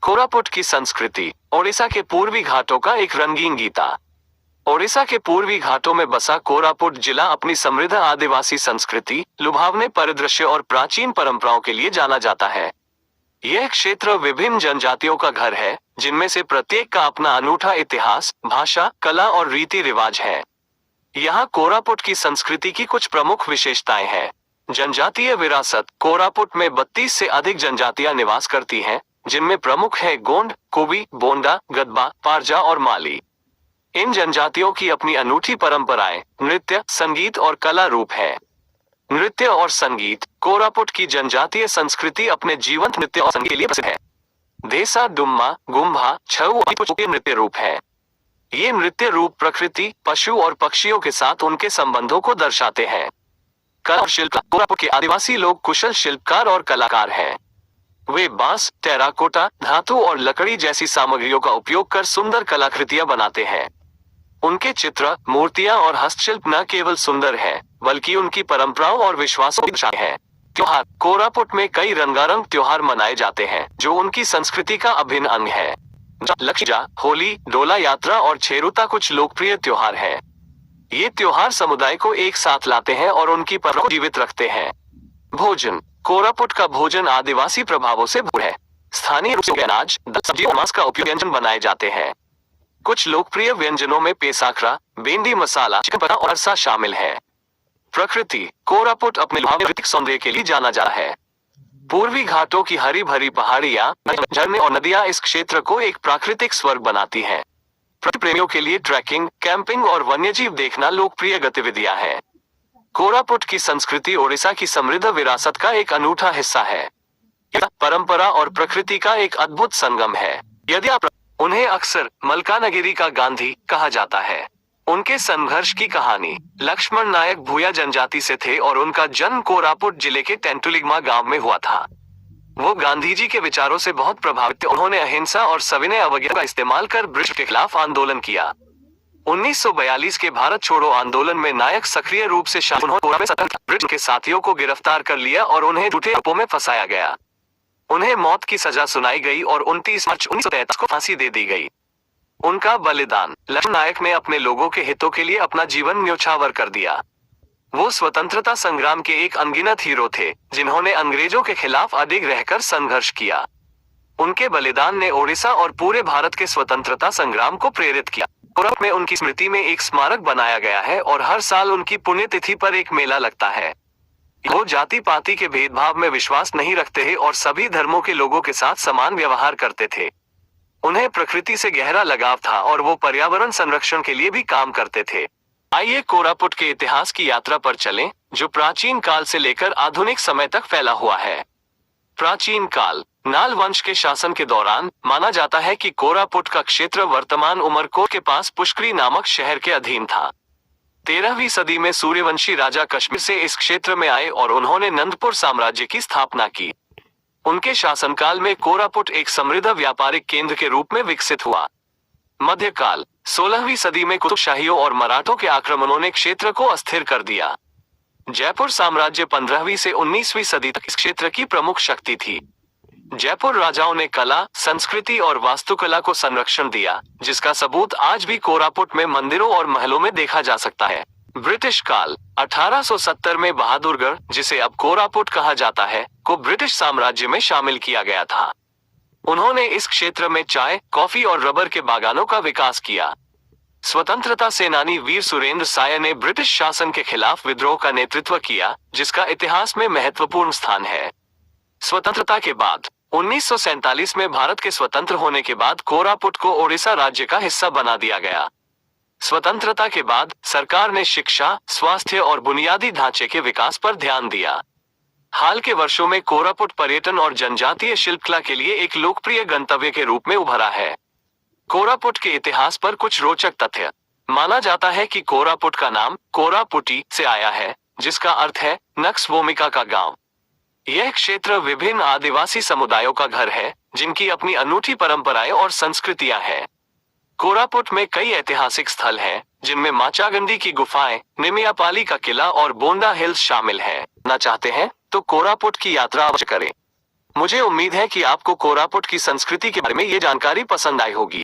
कोरापुट की संस्कृति ओडिशा के पूर्वी घाटों का एक रंगीन गीता। ओडिशा के पूर्वी घाटों में बसा कोरापुट जिला अपनी समृद्ध आदिवासी संस्कृति, लुभावने परिदृश्य और प्राचीन परंपराओं के लिए जाना जाता है। यह क्षेत्र विभिन्न जनजातियों का घर है, जिनमें से प्रत्येक का अपना अनूठा इतिहास, भाषा, कला और रीति रिवाज है। यहाँ कोरापुट की संस्कृति की कुछ प्रमुख विशेषताएं हैं। जनजातीय विरासत। कोरापुट में 32 से अधिक जनजातियां निवास करती हैं, जिनमें प्रमुख है गोंड, कुबी, बोंडा, गदबा, पारजा और माली। इन जनजातियों की अपनी अनूठी परंपराएं, नृत्य, संगीत और कला रूप है। नृत्य और संगीत। कोरापुट की जनजातीय संस्कृति अपने जीवंत नृत्य और संगीत के लिए प्रसिद्ध है। देसा, दुम्मा, गुम्भा, छऊ आदि नृत्य रूप है। ये नृत्य रूप प्रकृति, पशु और पक्षियों के साथ उनके संबंधों को दर्शाते हैं। कला और शिल्प। कोरापुट के आदिवासी लोग कुशल शिल्पकार और कलाकार हैं। वे बांस, टेराकोटा, धातु और लकड़ी जैसी सामग्रियों का उपयोग कर सुंदर कलाकृतियां बनाते हैं। उनके चित्र, मूर्तियां और हस्तशिल्प न केवल सुंदर है, बल्कि उनकी परंपराओं और विश्वासों की दर्शाते हैं। त्योहार। कोरापुट में कई रंगारंग त्योहार मनाए जाते हैं, जो उनकी संस्कृति का अभिन्न अंग है। लक्ष्मी पूजा, होली, डोला यात्रा और छेरुता कुछ लोकप्रिय त्योहार हैं। ये त्योहार समुदाय को एक साथ लाते हैं और उनकी परंपरा को जीवित रखते हैं। भोजन। कोरापुट का भोजन आदिवासी प्रभावों से भरपूर है। स्थानीय रूप से अनाज, दाल, सब्जी और मांस का उपयोग व्यंजन बनाए जाते हैं। कुछ लोकप्रिय व्यंजनों में पेसाखरा, बेंडी मसाला, चिकन परा और अरसा शामिल है। प्रकृति। कोरापुट अपने प्राकृतिक सौंदर्य के लिए जाना जाता है। पूर्वी घाटों की हरी भरी पहाड़ियां, झरने और नदियां इस क्षेत्र को एक प्राकृतिक स्वर्ग बनाती हैं। प्रकृति प्रेमियों के लिए ट्रैकिंग, कैंपिंग और वन्यजीव देखना लोकप्रिय गतिविधियां हैं। कोरापुट की संस्कृति ओडिशा की समृद्ध विरासत का एक अनूठा हिस्सा है। यह परंपरा और प्रकृति का एक अद्भुत संगम है। यदि आप उन्हें अक्सर मल्कानगिरी का गांधी कहा जाता है। उनके संघर्ष की कहानी। लक्ष्मण नायक भूया जनजाति से थे और उनका जन्म कोरापुट जिले के टेंटुलिग्मा गांव में हुआ था। वो गांधी जी के विचारों से बहुत प्रभावित थे। उन्होंने अहिंसा और सविनय अवज्ञा का इस्तेमाल कर ब्रिटिश के खिलाफ आंदोलन किया। 1942 के भारत छोड़ो आंदोलन में नायक सक्रिय रूप से शामिल। उन्होंने ब्रिटिश के साथियों को गिरफ्तार कर लिया और उन्हें झूठे आरोपों में फंसाया गया। उन्हें मौत की सजा सुनाई गई और 29 मार्च 1943 को फांसी दे दी गई। उनका बलिदान। लक्ष्मण नायक ने अपने लोगों के हितों के लिए अपना जीवन न्योछावर कर दिया। वो स्वतंत्रता संग्राम के एक अनगिनत हीरो थे, जिन्होंने अंग्रेजों के खिलाफ अडिग रहकर संघर्ष किया। उनके बलिदान ने ओडिशा और पूरे भारत के स्वतंत्रता संग्राम को प्रेरित किया। कोरापुट में उनकी स्मृति में एक स्मारक बनाया गया है और हर साल उनकी पुण्यतिथि पर एक मेला लगता है। वो जाति पाति के भेदभाव में विश्वास नहीं रखते हैं और सभी धर्मों के लोगों के साथ समान व्यवहार करते थे। उन्हें प्रकृति से गहरा लगाव था और वो पर्यावरण संरक्षण के लिए भी काम करते थे। आइए कोरापुट के इतिहास की यात्रा पर चलें, जो प्राचीन काल से लेकर आधुनिक समय तक फैला हुआ है। प्राचीन काल। नाल वंश के शासन के दौरान माना जाता है कि कोरापुट का क्षेत्र वर्तमान उमरकोट के पास पुष्करी नामक शहर के अधीन था। 13वीं सदी में सूर्यवंशी राजा कश्मीर से इस क्षेत्र में आए और उन्होंने नंदपुर साम्राज्य की स्थापना की। उनके शासनकाल में कोरापुट एक समृद्ध व्यापारिक केंद्र के रूप में विकसित हुआ। मध्यकाल। 16वीं सदी में कुतुबशाहियों और मराठों के आक्रमणों ने क्षेत्र को अस्थिर कर दिया। जयपुर साम्राज्य 15वीं से 19वीं सदी तक इस क्षेत्र की प्रमुख शक्ति थी। जयपुर राजाओं ने कला, संस्कृति और वास्तुकला को संरक्षण दिया, जिसका सबूत आज भी कोरापुट में मंदिरों और महलों में देखा जा सकता है। ब्रिटिश काल। 1870 में बहादुरगढ़, जिसे अब कोरापुट कहा जाता है, को ब्रिटिश साम्राज्य में शामिल किया गया था। उन्होंने इस क्षेत्र में चाय, कॉफी और रबर के बागानों का विकास किया। स्वतंत्रता सेनानी वीर सुरेंद्र साय ने ब्रिटिश शासन के खिलाफ विद्रोह का नेतृत्व किया, जिसका इतिहास में महत्वपूर्ण स्थान है। स्वतंत्रता के बाद 1947 में भारत के स्वतंत्र होने के बाद कोरापुट को ओडिशा राज्य का हिस्सा बना दिया गया। स्वतंत्रता के बाद सरकार ने शिक्षा, स्वास्थ्य और बुनियादी ढांचे के विकास पर ध्यान दिया। हाल के वर्षों में कोरापुट पर्यटन और जनजातीय शिल्पकला के लिए एक लोकप्रिय गंतव्य के रूप में उभरा है। कोरापुट के इतिहास पर कुछ रोचक तथ्य। माना जाता है कि कोरापुट का नाम कोरापुटी से आया है, जिसका अर्थ है नक्स भूमिका का गांव। यह क्षेत्र विभिन्न आदिवासी समुदायों का घर है, जिनकी अपनी अनूठी परंपराएं और संस्कृतियां हैं। कोरापुट में कई ऐतिहासिक स्थल हैं, जिनमें माचागंडी की गुफाएं, निमियापाली का किला और बोंडा हिल्स शामिल हैं। ना चाहते हैं तो कोरापुट की यात्रा अवश्य करें। मुझे उम्मीद है कि आपको कोरापुट की संस्कृति के बारे में ये जानकारी पसंद आई होगी।